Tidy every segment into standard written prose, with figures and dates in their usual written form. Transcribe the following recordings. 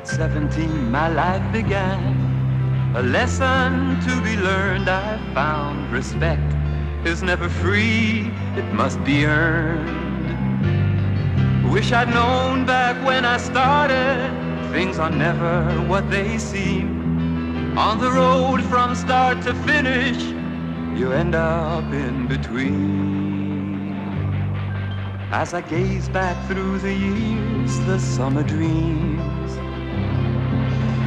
At 17, my life began. A lesson to be learned, I found. Respect is never free, it must be earned. Wish I'd known back when I started, things are never what they seem. On the road from start to finish, you end up in between. As I gaze back through the years, the summer dreams,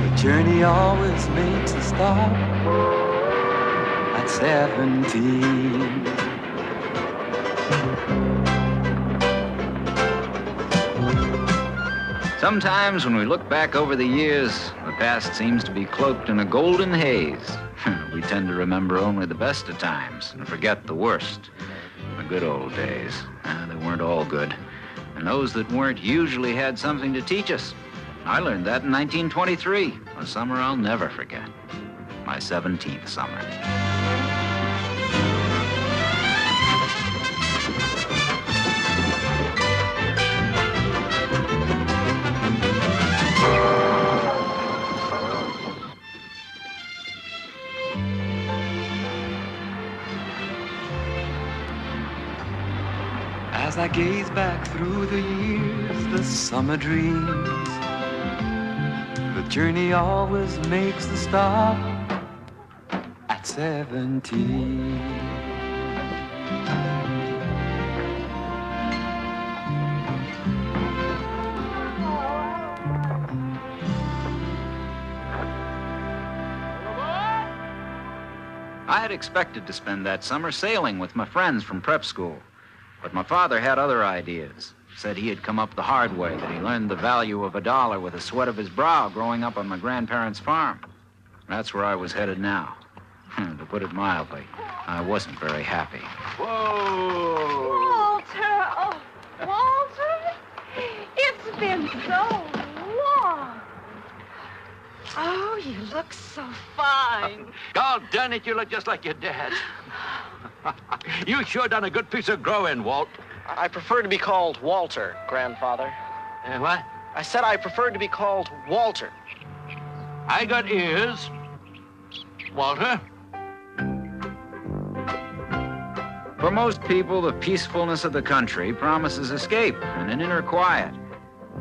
the journey always makes a stop at 17. Sometimes when we look back over the years, the past seems to be cloaked in a golden haze. We tend to remember only the best of times and forget the worst. The good old days. They weren't all good. And those that weren't usually had something to teach us. I learned that in 1923, a summer I'll never forget. My 17th summer. As I gaze back through the years, the summer dreams, the journey always makes the stop at 17. I had expected to spend that summer sailing with my friends from prep school. But my father had other ideas. Said he had come up the hard way, that he learned the value of $1 with the sweat of his brow growing up on my grandparents' farm. That's where I was headed now. To put it mildly, I wasn't very happy. Whoa! Walter! Oh, Walter! It's been so long. Oh, you look so fine. God darn it, you look just like your dad. You sure done a good piece of growing, Walt. I prefer to be called Walter, Grandfather. What? I said I preferred to be called Walter. I got ears. Walter? For most people, the peacefulness of the country promises escape and an inner quiet.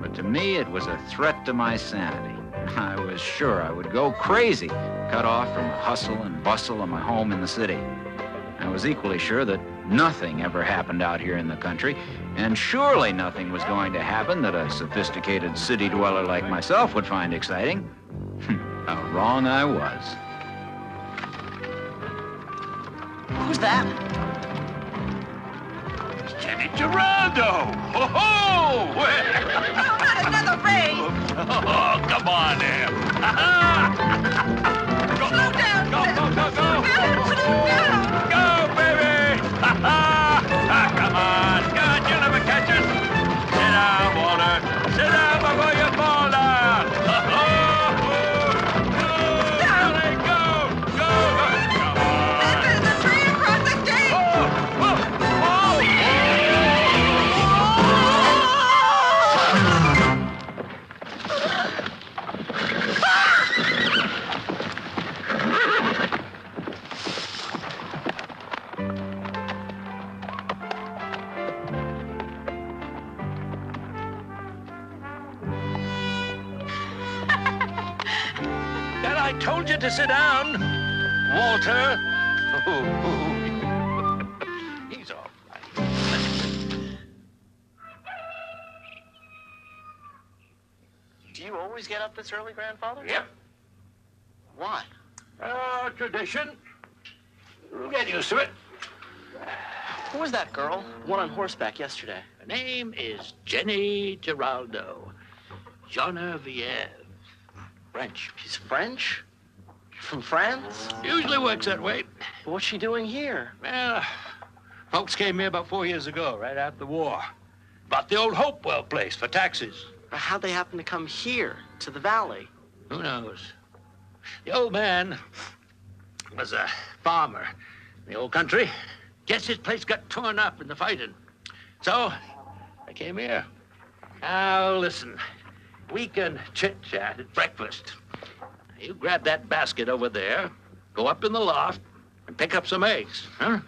But to me, it was a threat to my sanity. I was sure I would go crazy, cut off from the hustle and bustle of my home in the city. I was equally sure that nothing ever happened out here in the country, and surely nothing was going to happen that a sophisticated city dweller like myself would find exciting. How wrong I was. Who's that? Jenny Geraldo! Ho-ho! Oh, not another race! Oh, come on there. Slow down, Go, go, go, go! Slow down! Go, baby! Come on! God, you'll never catch us! Sit down, Walter! Sit down before you fall down! Go! Come on! There's a tree across the gate! I told you to sit down, Walter. He's all right. Do you always get up this early, Grandfather? Yep. Why? Tradition. We'll get used to it. Who was that girl? The one on horseback yesterday. Her name is Jenny Geraldo. Genevieve. French. She's French? From France? Usually works that way. But what's she doing here? Well, folks came here about 4 years ago, right after the war. Bought the old Hopewell place for taxes. How'd they happen to come here, to the valley? Who knows? The old man was a farmer in the old country. Guess his place got torn up in the fighting. So I came here. Now, listen. We can chit-chat at breakfast. You grab that basket over there, go up in the loft, and pick up some eggs, huh?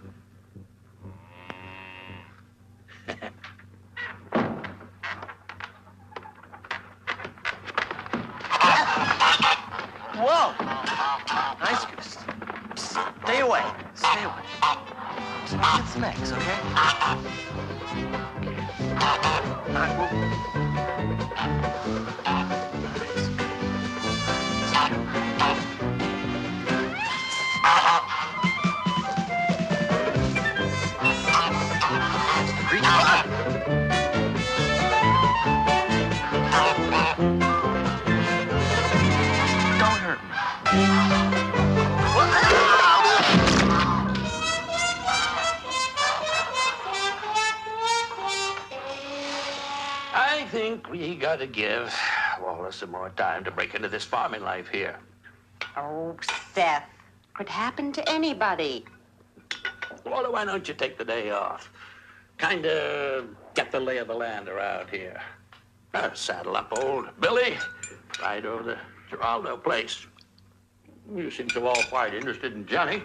Whoa! Nice goose. Stay away. Stay away. So I'll get some eggs, okay? All right, don't hurt me. I think we gotta give Wallace some more time to break into this farming life here. Oh, Seth. Could happen to anybody. Walter, why don't you take the day off? Kinda get the lay of the land around here. Saddle up old Billy, ride over to Geraldo place. You seem so all quite interested in Johnny.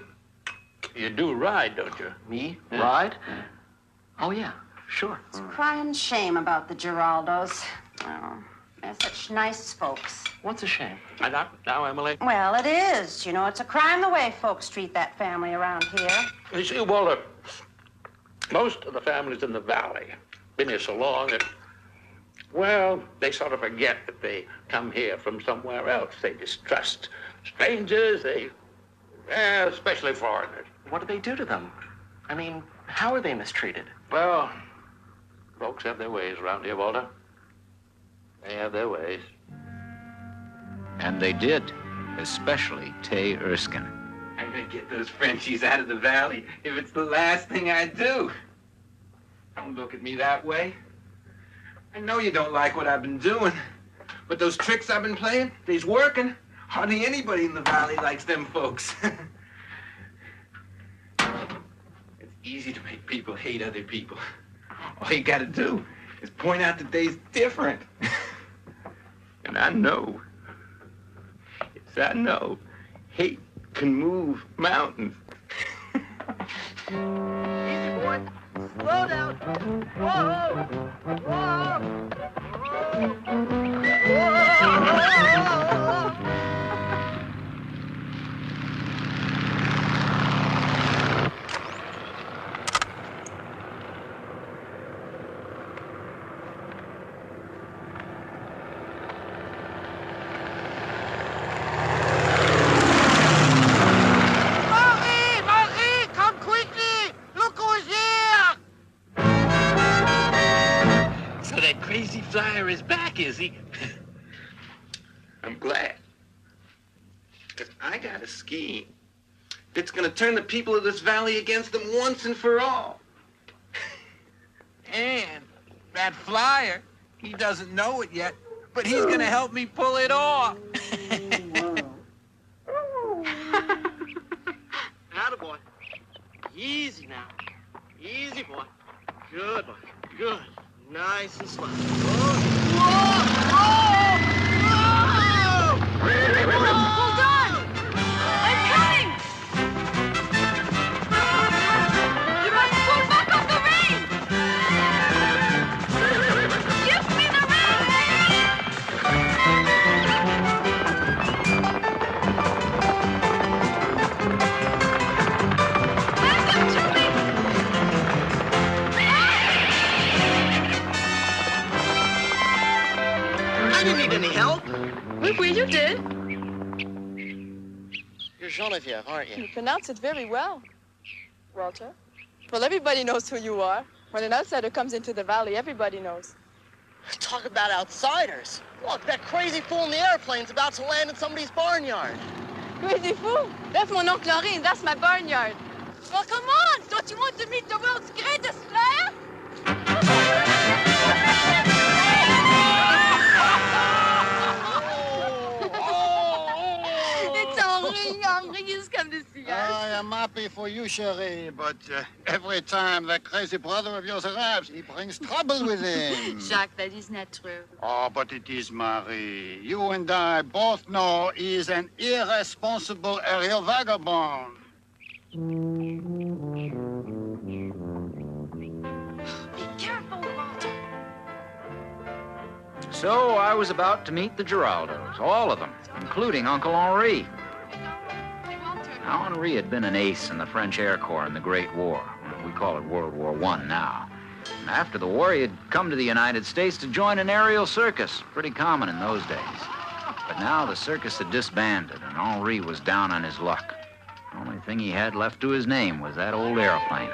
You do ride, don't you? Me? Ride? Oh, yeah, sure. It's a crying shame about the Geraldos. Oh, they're such nice folks. What's a shame? Now, Emily. Well, it is. You know, it's a crime the way folks treat that family around here. You see, Walter, most of the families in the valley been here so long that, well, they sort of forget that they come here from somewhere else. They distrust strangers, especially foreigners. What do they do to them? I mean, how are they mistreated? Well, folks have their ways around here, Walter. They have their ways. And they did, especially Tay Erskine. I'm gonna get those Frenchies out of the valley if it's the last thing I do. Don't look at me that way. I know you don't like what I've been doing, but those tricks I've been playing, they's working. Hardly anybody in the valley likes them folks. It's easy to make people hate other people. All you gotta do is point out that they's different. And I know, yes, I know, hate can move mountains. Easy, boy. Slow down. Whoa! Whoa! Whoa! Marie, come quickly! Look who's here! So that crazy flyer is back, is he? I'm glad. Because I got a scheme that's going to turn the people of this valley against them once and for all. And that flyer, he doesn't know it yet, but he's going to help me pull it off. Attaboy. Easy now. Easy, boy. Good, boy. Good. Nice and slow. Whoa! Hold on! I'm coming! You must pull back off the rein! Give me the rein! Back up to me! I didn't need any help. Oui, you did. You're Genevieve, aren't You you? pronounce it very well, Walter. Well, everybody knows who you are. When an outsider comes into the valley, everybody knows. Talk about outsiders. Look, that crazy fool in the airplane's about to land in somebody's barnyard. Crazy fool. That's mon oncle Henri, and that's my barnyard. Well, come on. Don't you want to meet the world's greatest flyer? It's Henri. Henri is coming. come to see us. I am happy for you, chérie, but every time that crazy brother of yours arrives, he brings trouble with him. Jacques, that is not true. Oh, but it is, Marie. You and I both know he is an irresponsible aerial vagabond. Be careful, Walter. So I was about to meet the Giraldos, all of them, including Uncle Henri. Now, Henri had been an ace in the French Air Corps in the Great War. We call it World War I now. And after the war, he had come to the United States to join an aerial circus, pretty common in those days. But now the circus had disbanded, and Henri was down on his luck. The only thing he had left to his name was that old airplane.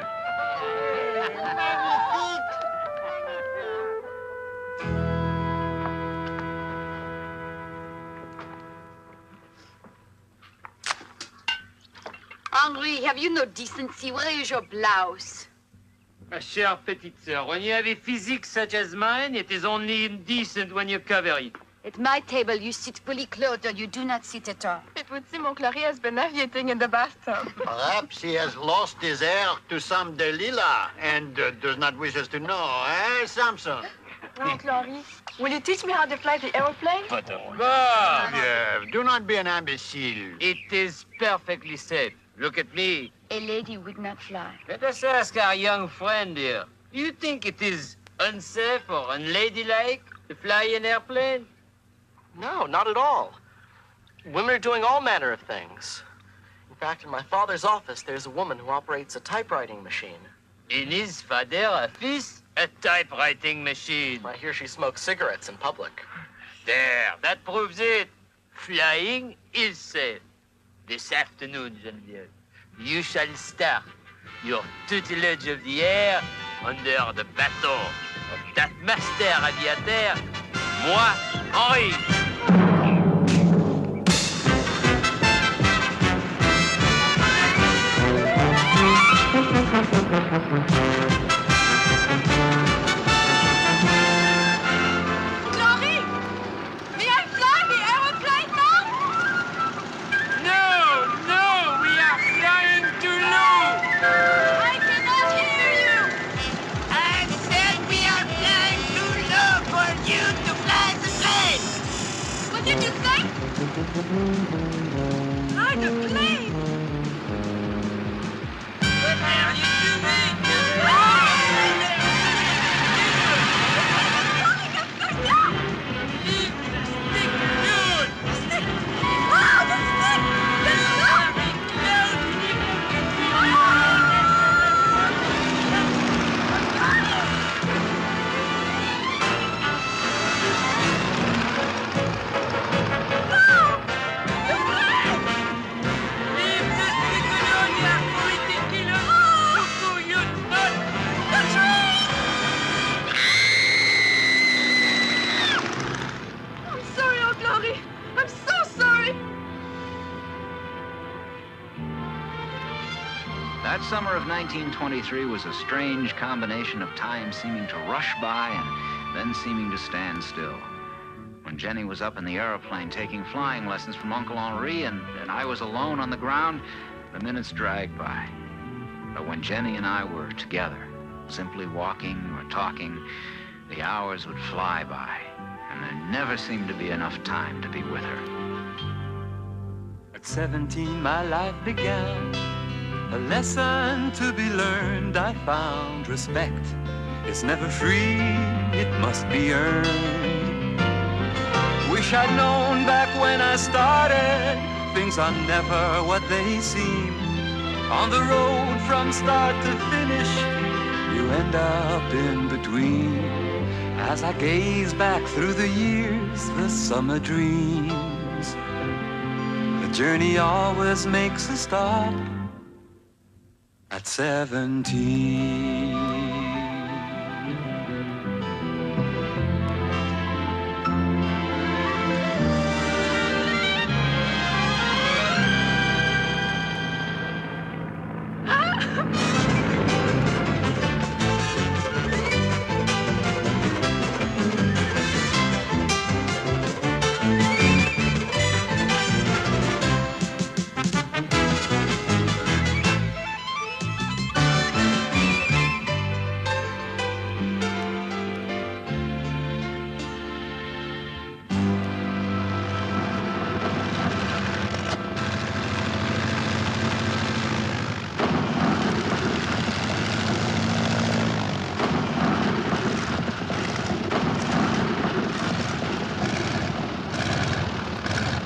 Henri, have you no decency? Where is your blouse? Ma chère petite sœur, when you have a physique such as mine, it is only indecent when you cover it. At my table, you sit fully clothed or you do not sit at all. It would seem Uncle Henri has been navigating in the bathtub. Perhaps he has lost his hair to some Delilah and does not wish us to know, eh, Samson? Uncle Henri, will you teach me how to fly the aeroplane? Yeah, do not be an imbecile. It is perfectly safe. Look at me. A lady would not fly. Let us ask our young friend here. Do you think it is unsafe or unladylike to fly an airplane? No, not at all. Women are doing all manner of things. In fact, in my father's office, there's a woman who operates a typewriting machine. In his father office, a typewriting machine. I hear she smokes cigarettes in public. There, that proves it. Flying is safe. This afternoon, Geneviève, you shall start your tutelage of the air under the baton of that master aviateur, moi, Henri. Henri, may I fly the aeroplane now? No, we are flying too low. I cannot hear you. I said we are flying too low for you to fly the plane. What did you say? Fly the plane. What are you doing? Leave the stick alone. Ah, the stick! The stop! Leave the stick alone, you are ridiculous. Cuckoo, you nut. I'm sorry, Uncle Henri. I'm so sorry. That summer of 1923 was a strange combination of time seeming to rush by and then seeming to stand still. When Jenny was up in the airplane taking flying lessons from Uncle Henri and I was alone on the ground, the minutes dragged by. But when Jenny and I were together, simply walking or talking, the hours would fly by, and there never seemed to be enough time to be with her. At 17, my life began. A lesson to be learned, I found respect. It's never free, it must be earned. Wish I'd known back when I started, things are never what they seem. On the road from start to finish, you end up in between. As I gaze back through the years, the summer dreams, the journey always makes a stop at 17.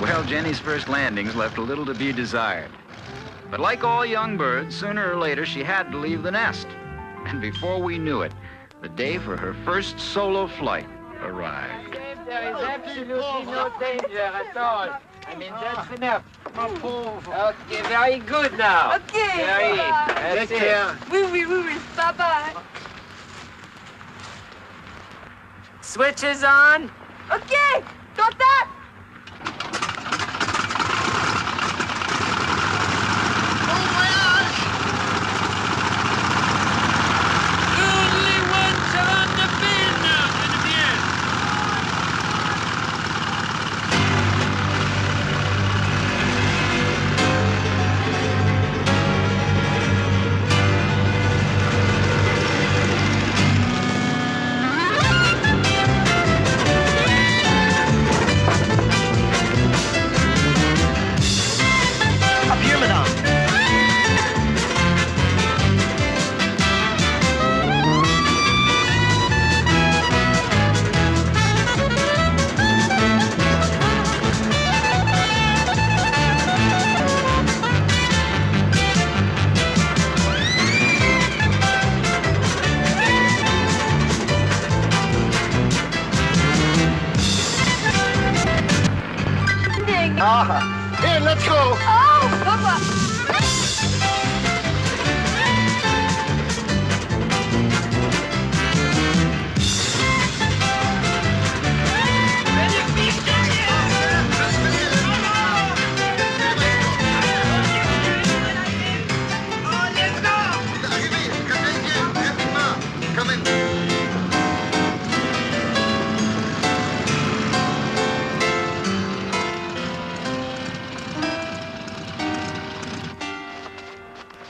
Well, Jenny's first landings left a little to be desired. But like all young birds, sooner or later she had to leave the nest. And before we knew it, the day for her first solo flight arrived. There is absolutely no danger at all. I mean, that's enough. Okay, very good now. Okay. Very. That's it. Oui. Bye-bye. Switches on. Okay. Contact. Here, let's go. Oh, Papa.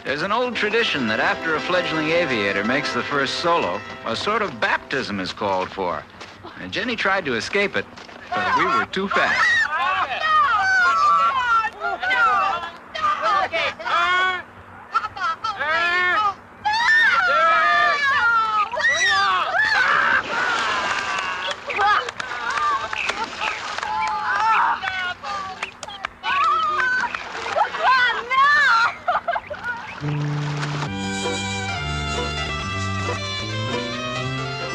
There's an old tradition that after a fledgling aviator makes the first solo, a sort of baptism is called for. And Jenny tried to escape it, but we were too fast.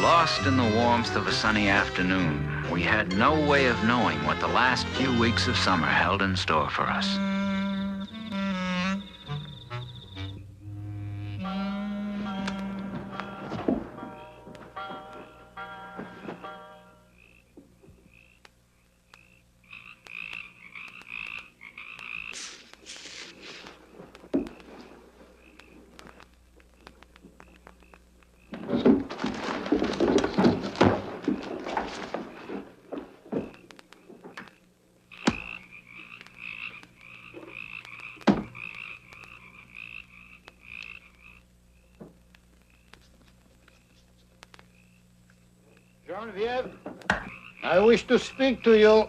Lost in the warmth of a sunny afternoon, we had no way of knowing what the last few weeks of summer held in store for us. Geneviève, I wish to speak to you.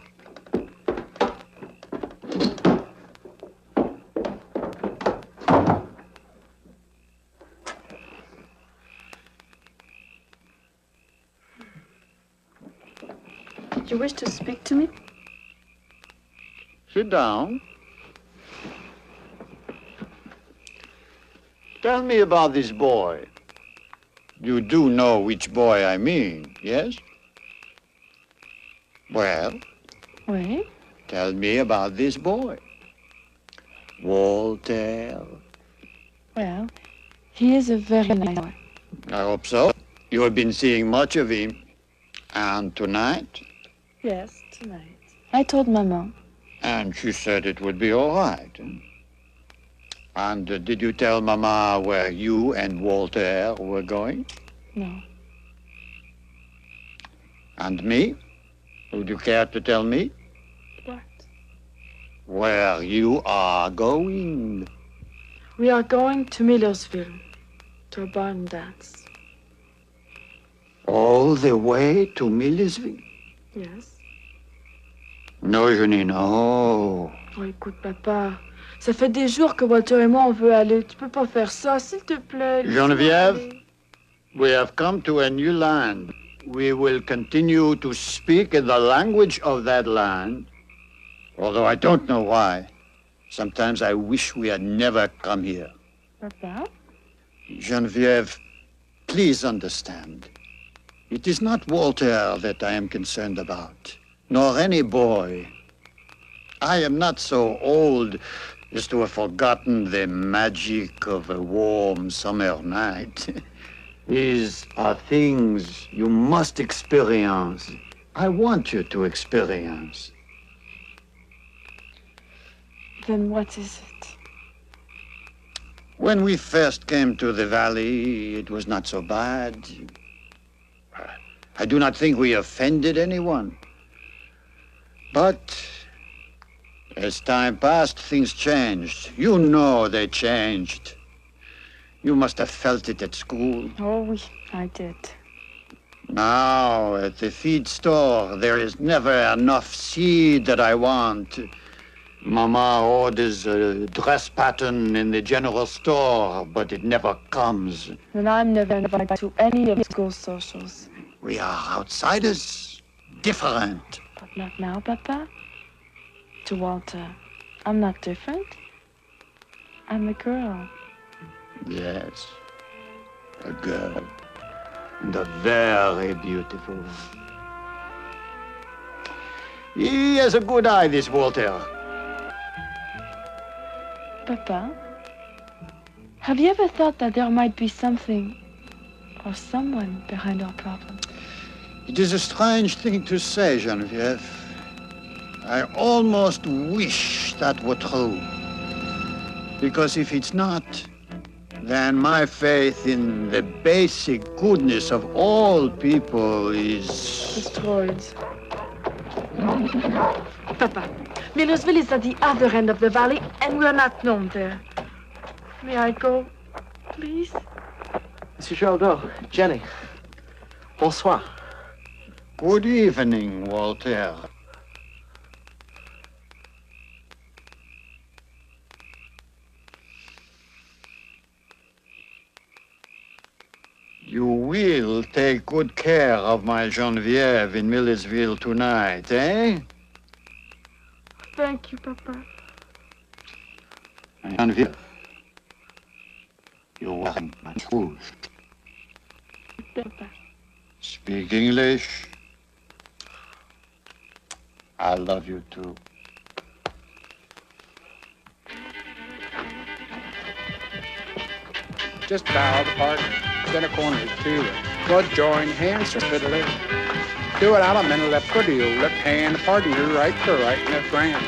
You wish to speak to me? Sit down. Tell me about this boy. You do know which boy I mean, yes? Well, Oui. tell me about this boy. Walter. Well, he is a very nice boy. I hope so. You have been seeing much of him. And tonight? Yes, tonight. I told Maman. And she said it would be all right. And did you tell Mama where you and Walter were going? No. And me? Would you care to tell me? What? Where you are going? We are going to Millersville, to a barn dance. All the way to Millersville? Yes. No, Jenny, no. Oh, écoute, papa. Ça fait des jours que Walter et moi, on veut aller. Tu peux pas faire ça, s'il te plaît. Geneviève, we have come to a new land. We will continue to speak in the language of that land. Although I don't know why. Sometimes I wish we had never come here. Papa? Geneviève, please understand. It is not Walter that I am concerned about, nor any boy. I am not so old as to have forgotten the magic of a warm summer night. These are things you must experience. I want you to experience. Then what is it? When we first came to the valley, it was not so bad. I do not think we offended anyone. But as time passed, things changed. You know they changed. You must have felt it at school. Oh, oui, I did. Now, at the feed store, there is never enough seed that I want. Mama orders a dress pattern in the general store, but it never comes. And I'm never invited to any of the school socials. We are outsiders, different. But not now, Papa. To Walter, I'm not different. I'm a girl. Yes, a girl, and a very beautiful one. He has a good eye, this Walter. Papa, have you ever thought that there might be something or someone behind our problem? It is a strange thing to say, Geneviève. I almost wish that were true. Because if it's not, then my faith in the basic goodness of all people is destroyed. Papa, Millersville is at the other end of the valley, and we're not known there. May I go, please? Monsieur Giraldeau, Jenny. Bonsoir. Good evening, Walter. You will take good care of my Geneviève in Millersville tonight, eh? Thank you, Papa. Geneviève, you're wearing my shoes. Papa. Speak English. I love you too. Just bow the partner, center corner to the blood join, hands to the left. Do it out of middle left foot, your left hand, partner, right to right, left grand.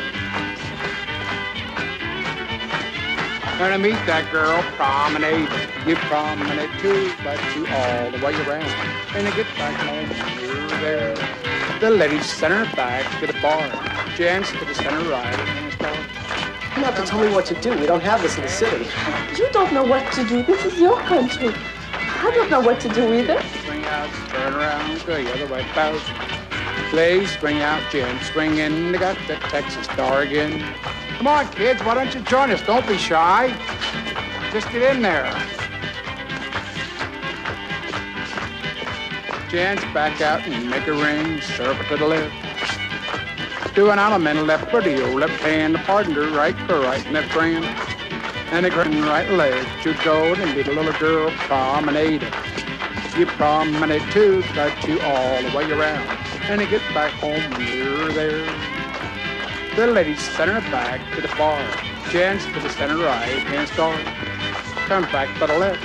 Gonna meet that girl, promenade. You promenade too, but you all the way around. And you get back home, you're there. The ladies center back to the bar. Gents to the center right, and it's bar. You have to tell me what to do. We don't have this in the city. You don't know what to do. This is your country. I don't know what to do either. Swing out, turn around, go the other way, bounce. Ladies, swing out, gents, swing in. They got the Texas star again. Come on, kids, why don't you join us? Don't be shy. Just get in there. Gents, back out and make a ring, circle to the left. Do an element, left foot, your left hand, partner, right to right, left grand. And a grand right leg, you go and be the little girl promenade. You promenade too, got you all the way around. And you get back home when you're there. The ladies center back to the bar. Gents to the center right, hand start. Come back to the left.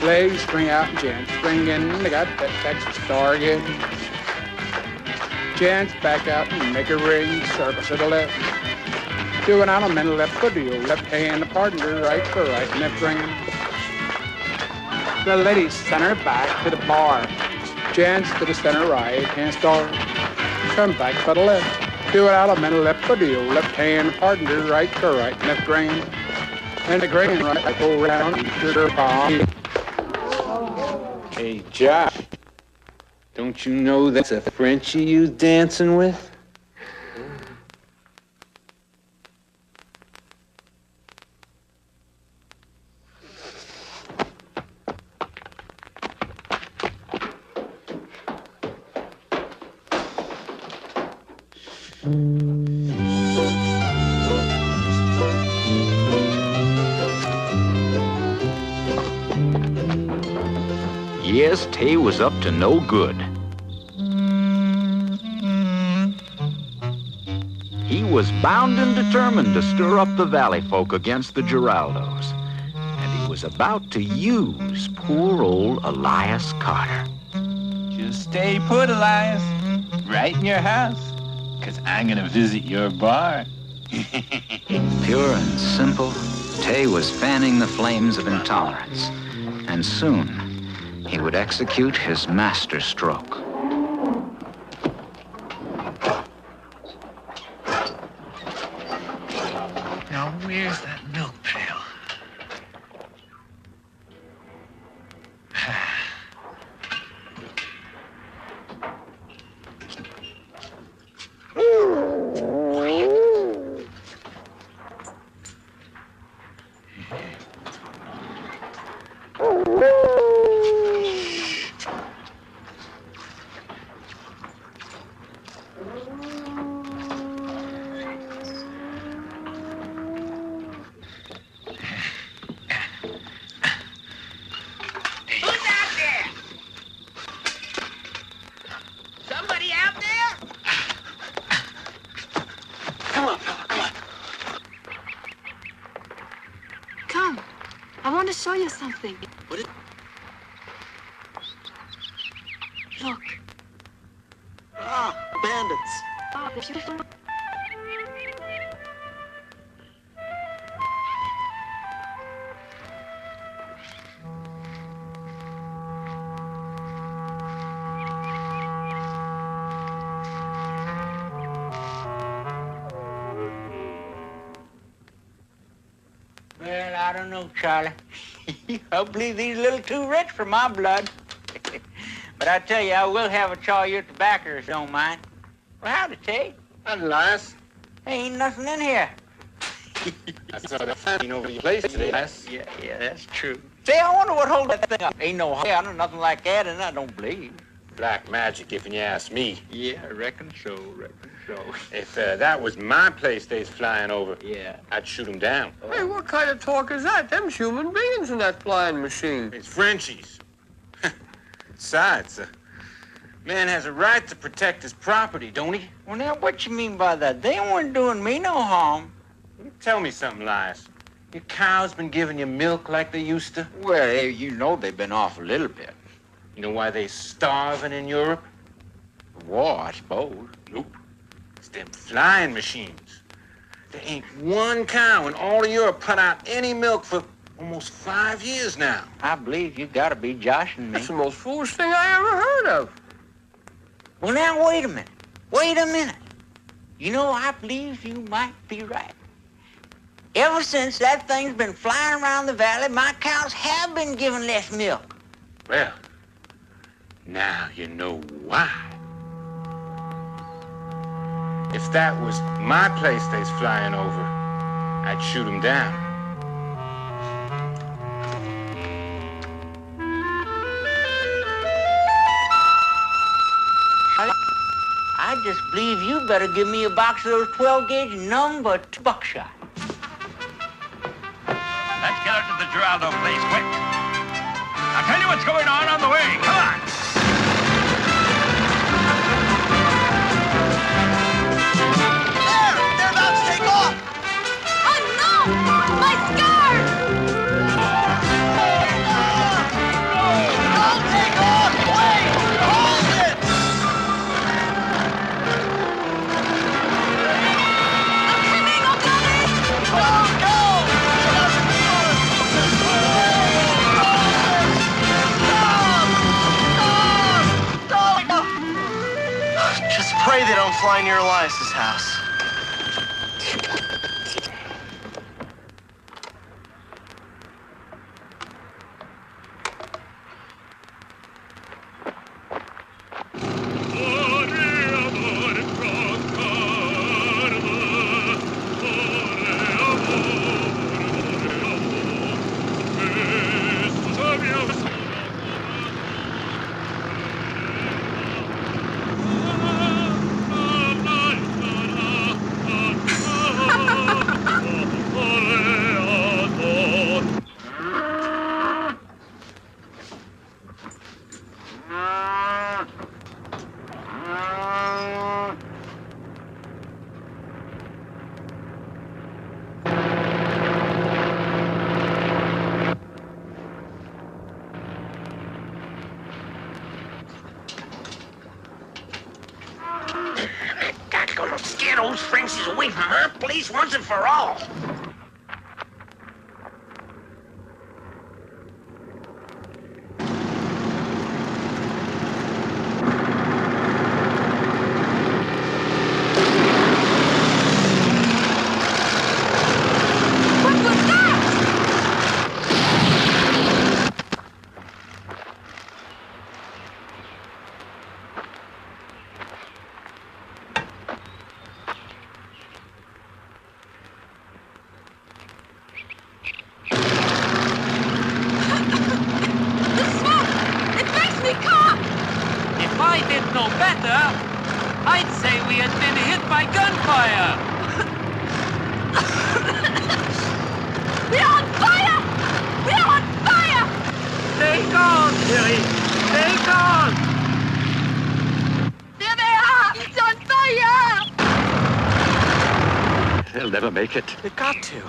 Ladies spring out and gents spring in. They got that Texas star again. Gents back out and make a ring, circle to the left. Do an element, left foot, your left hand, partner, right to right, left grand. The ladies center back to the bar. Gents to the center right, hand start. Come back to the left. Do an element, left foot, your left hand, partner, right to right, left grand. And the grand right, go around, sugar bomb. Hey, Josh, don't you know that's a Frenchie you dancing with? Yes, Tay was up to no good. He was bound and determined to stir up the valley folk against the Giraldos. And he was about to use poor old Elias Carter. Just stay put, Elias. Right in your house. Because I'm going to visit your bar. Pure and simple, Tay was fanning the flames of intolerance. And soon, he would execute his master stroke. Now, where's that milk pail? Show you something. What is... Look. Ah, bandits. Oh, they're beautiful. Well, I don't know, Charlie. I believe he's a little too rich for my blood. But I tell you, I will have a chaw of your tobacco if you don't mind. Well, howdy, Tay. Howdy, Elias. Ain't nothing in here. I saw that finding over your place today, Elias. Yeah, that's true. Say, I wonder what holds that thing up. Ain't no hair, nothing like that, and I don't believe. Black magic, if you ask me. Yeah, I reckon so. If that was my place they's flying over, yeah, I'd shoot them down. Hey, what kind of talk is that? Them's human beings in that flying machine. It's Frenchies. Besides, man has a right to protect his property, don't he? Well, now, what you mean by that? They weren't doing me no harm. Tell me something, Elias. Your cows been giving you milk like they used to? Well, hey, you know they've been off a little bit. You know why they starving in Europe? War, I suppose. Nope. It's them flying machines. There ain't one cow in all of Europe put out any milk for almost 5 years now. I believe you gotta be joshing me. That's the most foolish thing I ever heard of. Well, now, wait a minute. Wait a minute. You know, I believe you might be right. Ever since that thing's been flying around the valley, my cows have been giving less milk. Well, now you know why. If that was my place they's flying over, I'd shoot them down. I just believe you better give me a box of those 12-gauge number 2 buckshot. Let's get out to the Giraldo place, quick. I'll tell you what's going on the way. Come on. They're about to take off. Oh, no! My scarf! Don't take off! Wait! Hold it! I'm coming! I'll get it! Go! Just pray they don't fly near Elias's house. away from her, please, once and for all. If I didn't know better, I'd say we had been hit by gunfire. We're on fire! We're on fire! Take on, Jerry. Take on! There they are! It's on fire! They'll never make it. They've got to.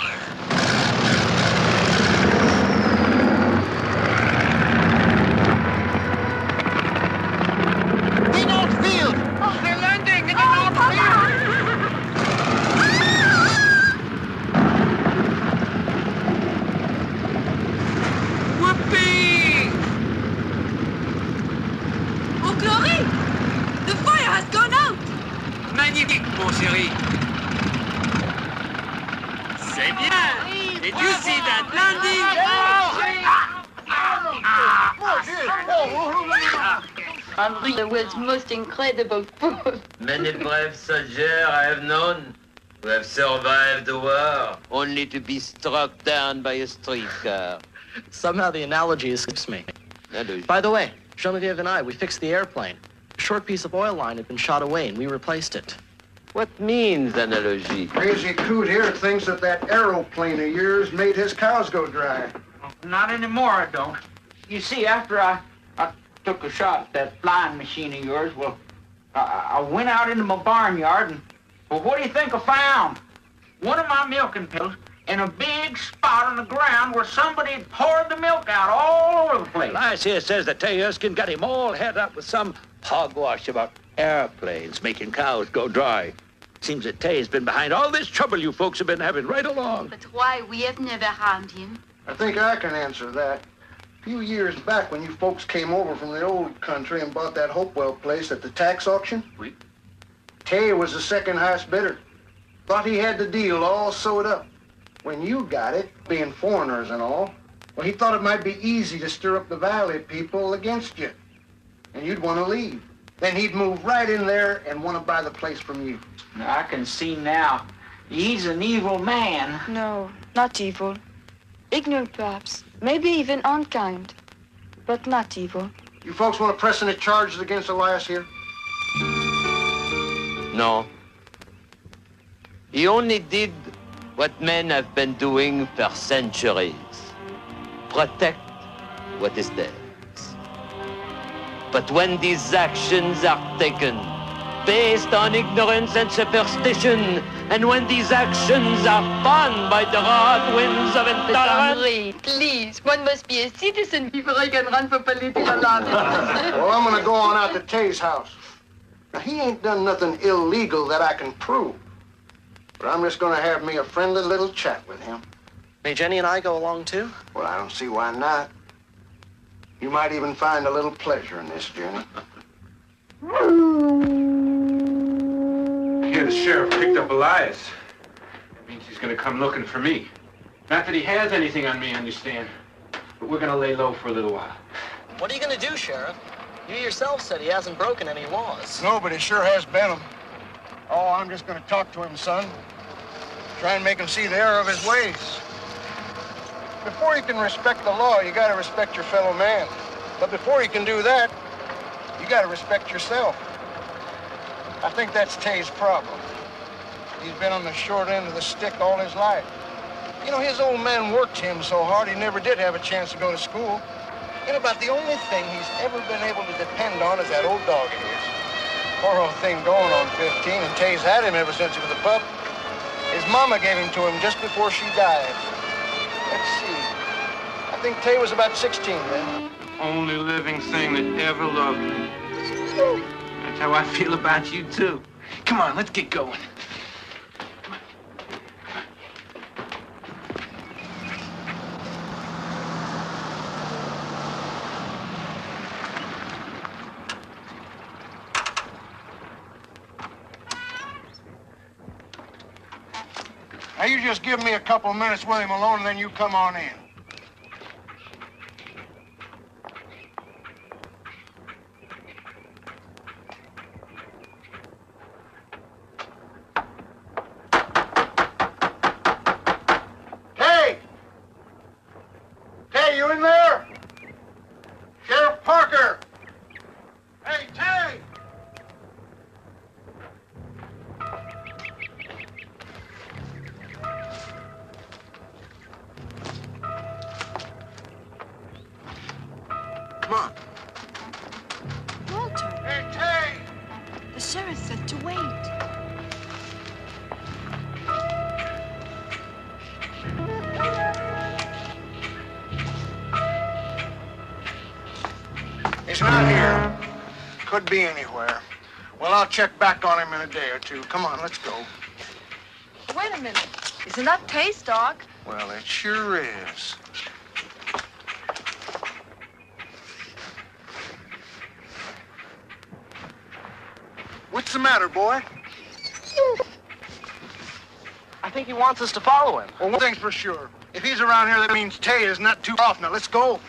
They're landing in the North Field! Whoopee! Oh, Glory! The fire has gone out! Magnifique, mon chéri. C'est bien! Did you see that landing? Henri was most incredible fool. Many brave soldiers I have known who have survived the war only to be struck down by a streetcar. Somehow the analogy escapes me. By the way, Genevieve and I, we fixed the airplane. A short piece of oil line had been shot away, and we replaced it. What means analogy? Crazy coot here thinks that aeroplane of yours made his cows go dry. Not anymore, I don't. You see, after I took a shot at that flying machine of yours, well, I went out into my barnyard and, well, what do you think I found? One of my milking pails in a big spot on the ground where somebody had poured the milk out all over the place. Elias here says that Tay Erskine got him all head up with some hogwash about airplanes making cows go dry. Seems that Tay's been behind all this trouble you folks have been having right along. But why? We have never harmed him. I think I can answer that. A few years back when you folks came over from the old country and bought that Hopewell place at the tax auction, Tay was the second highest bidder. Thought he had the deal all sewed up. When you got it, being foreigners and all, well, he thought it might be easy to stir up the valley people against you. And you'd want to leave. Then he'd move right in there and want to buy the place from you. Now, I can see now, he's an evil man. No, not evil. Ignorant, perhaps. Maybe even unkind. But not evil. You folks want to press any charges against Elias here? No. He only did what men have been doing for centuries. Protect what is theirs. But when these actions are taken based on ignorance and superstition, and when these actions are spun by the hard winds of intolerance... Henri, please, one must be a citizen before I can run for political office. Well, I'm going to go on out to Tay's house. Now, he ain't done nothing illegal that I can prove. But I'm just going to have me a friendly little chat with him. May Jenny and I go along, too? Well, I don't see why not. You might even find a little pleasure in this journey. Here, the sheriff picked up Elias. That means he's gonna come looking for me. Not that he has anything on me, understand? But we're gonna lay low for a little while. What are you going to do, Sheriff? You yourself said he hasn't broken any laws. No, but he sure has been him. Oh, I'm just going to talk to him, son. Try and make him see the error of his ways. Before you can respect the law, you got to respect your fellow man. But before you can do that, you got to respect yourself. I think that's Tay's problem. He's been on the short end of the stick all his life. You know, his old man worked him so hard he never did have a chance to go to school. And about the only thing he's ever been able to depend on is that old dog of his. Poor old thing going on 15, and Tay's had him ever since he was a pup. His mama gave him to him just before she died. Let's see. I think Tay was about 16 then. Only living thing that ever loved me. That's how I feel about you, too. Come on, let's get going. Now, you just give me a couple minutes with him alone, and then you come on in. Hey! Hey, you in there? Sheriff Parker! Hey, Tay! Come on. Walter, Hey, Tay! the sheriff said to wait. He's not here. Could be anywhere. Well, I'll check back on him in a day or two. Come on, let's go. Wait a minute. Isn't that Tay's dog? Well, it sure is. What's the matter, boy? I think he wants us to follow him. Well, one thing's for sure. If he's around here, that means Tay is not too off. Now, let's go.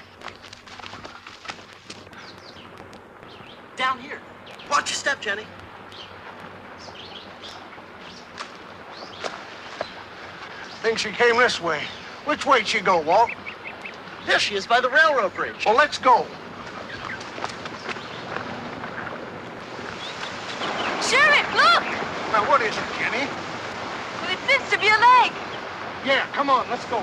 Down here. Watch your step, Jenny. Think she came this way. Which way'd she go, Walt? There she is by the railroad bridge. Well, let's go. Sheriff, look! Now, what is it, Jenny? Well, it seems to be a leg. Yeah, come on, let's go.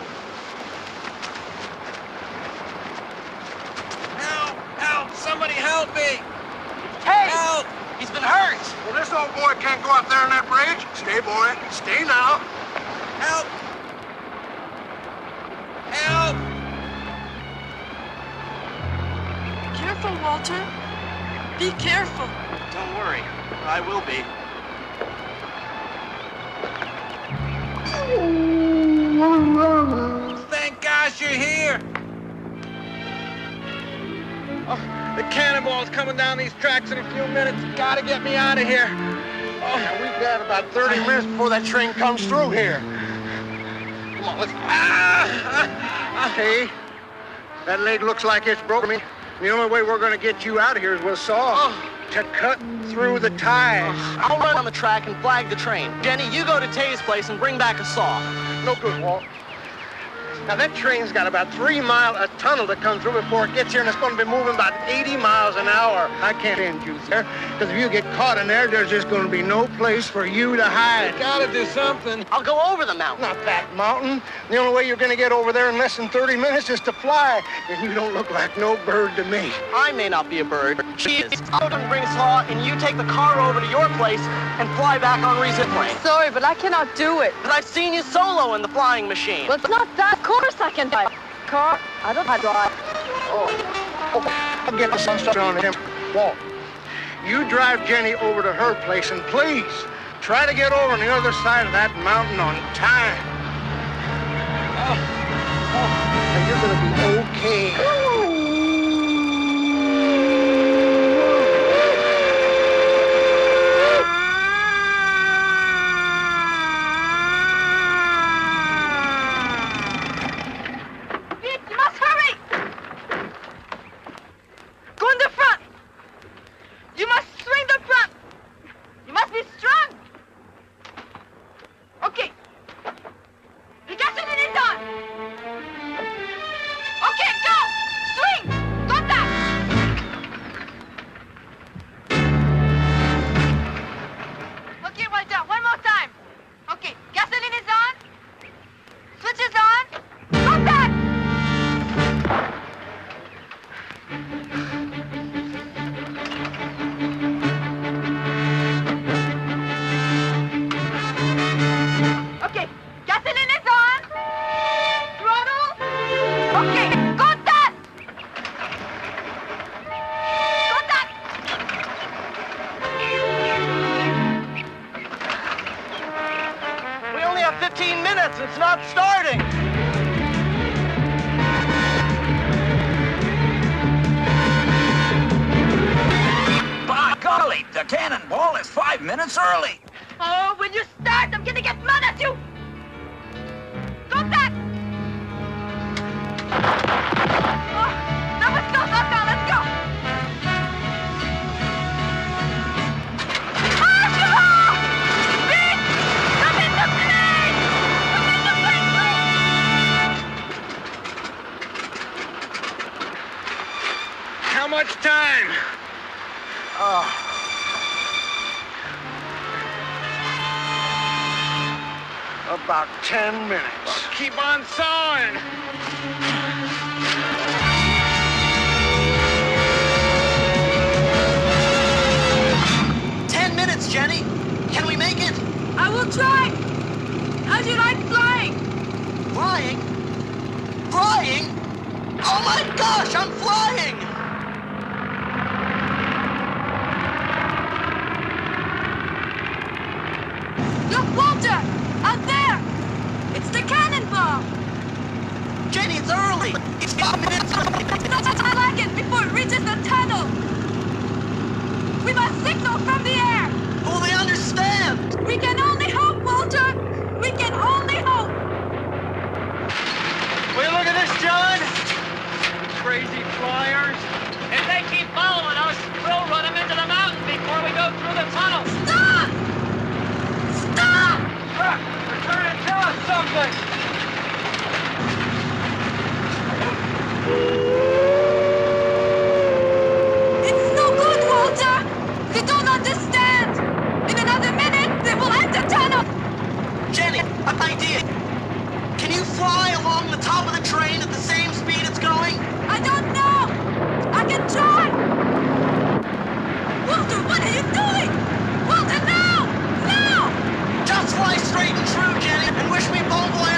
Help! Help! Somebody help me! Hey! Help! He's been hurt! Well, this old boy can't go out there on that bridge. Stay, boy. Stay now. Help! Help! Careful, Walter. Be careful. Don't worry. I will be. Thank gosh you're here! Oh, the cannonball's coming down these tracks in a few minutes. Gotta get me out of here. Oh, now we've got about 30 minutes before that train comes through here. Come on, let's go. Hey, that leg looks like it's broken. The only way we're going to get you out of here is with a saw to cut through the ties. I'll run on the track and flag the train. Jenny, you go to Tay's place and bring back a saw. No good, Walt. Now, that train's got about 3 miles of tunnel to come through before it gets here, and it's going to be moving about 80 miles an hour. I can't send you there, because if you get caught in there, there's just going to be no place for you to hide. Gotta do something. I'll go over the mountain. Not that mountain. The only way you're going to get over there in less than 30 minutes is to fly, and you don't look like no bird to me. I may not be a bird. She is. I'll go and bring a saw, and you take the car over to your place and fly back on Reese's plane. Sorry, but I cannot do it. But I've seen you solo in the flying machine. But not that. Of course I can drive. Car, I don't know how to drive. I'll get the sunshine on him. Walt, you drive Jenny over to her place, and please, try to get over on the other side of that mountain on time. And you're going to be okay. It's not starting! By golly, the cannonball is 5 minutes early. Oh, when you start, I'm gonna get mad at you! about 10 minutes. Well, keep on sawing. 10 minutes, Jenny. Can we make it? I will try. How do you like flying? Flying? Flying? Oh my gosh, I'm flying! Look, Walter! Out there! It's the cannonball! Jenny, it's early! It's 5 minutes early! I like it before it reaches the tunnel! We must signal from the air! Will they understand? We can only hope, Walter! We can only hope! Will you look at this, John? Crazy flyers. If they keep following us, we'll run them into the mountain before we go through the tunnel. Stop! Stop! Look, they're trying to tell us something. It's no good, Walter! They don't understand! In another minute, they will enter tunnel! Jenny, an idea. Can you fly along the top of the train at the same speed it's going? I don't know! I can try! Walter, what are you doing? Walter, now! Now! Just fly straight and true, Jenny, and wish me bon voyage!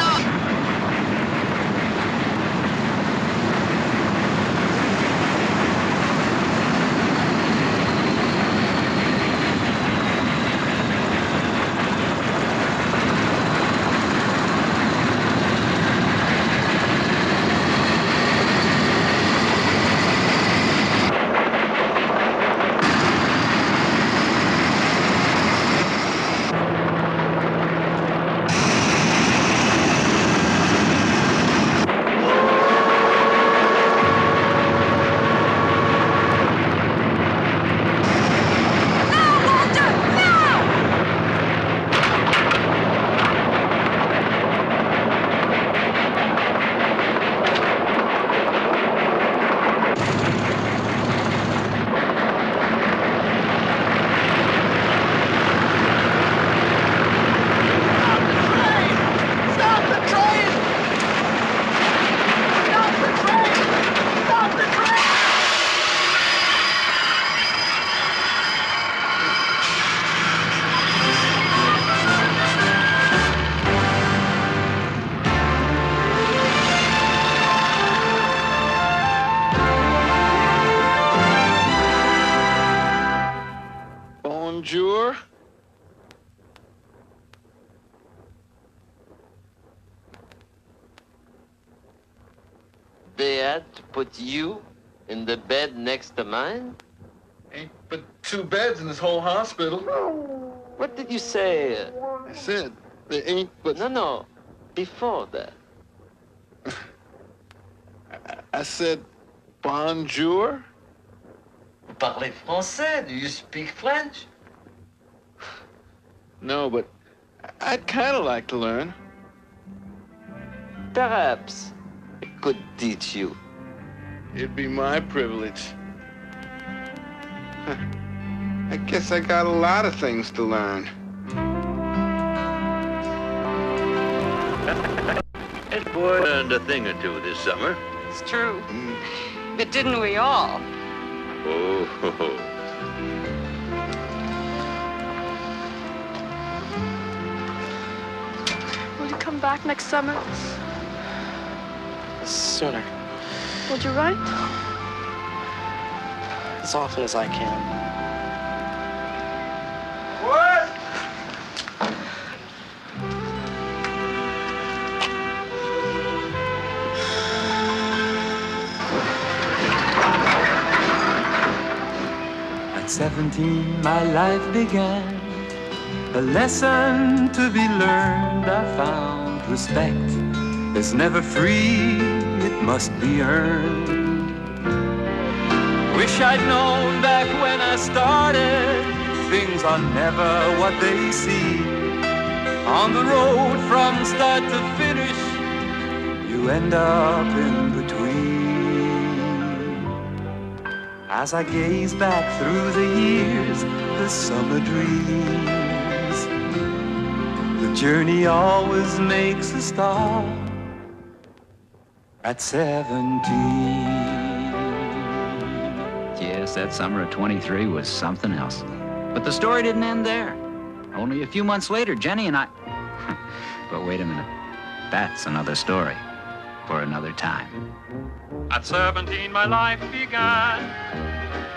Bonjour. They had to put you in the bed next to mine? Ain't but 2 beds in this whole hospital. What did you say? I said, there ain't but... No. Before that. I said, bonjour. Vous parlez français? Do you speak French? No, but I'd kind of like to learn. Perhaps I could teach you. It'd be my privilege. I guess I got a lot of things to learn. That boy learned a thing or two this summer. It's true. But didn't we all? Oh, ho, ho. Will you come back next summer? Sooner. Would you write? As often as I can. What? At 17, my life began. A lesson to be learned. I found respect is never free, it must be earned. Wish I'd known back when I started, things are never what they seem. On the road from start to finish, you end up in between. As I gaze back through the years, the summer dreams, the journey always makes a stop at 17. Yes, that summer of 23 was something else. But the story didn't end there. Only a few months later, Jenny and I... But wait a minute. That's another story for another time. At 17, my life began.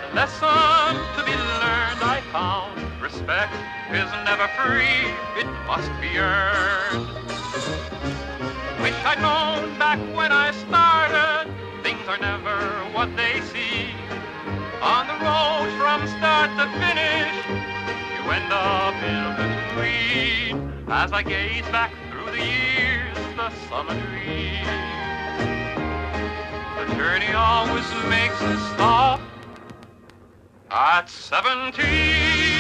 The lesson to be learned I found. Respect is never free, it must be earned. Wish I'd known back when I started, things are never what they seem. On the road from start to finish, you end up in between. As I gaze back through the years, the summer dreams, the journey always makes a stop at 17.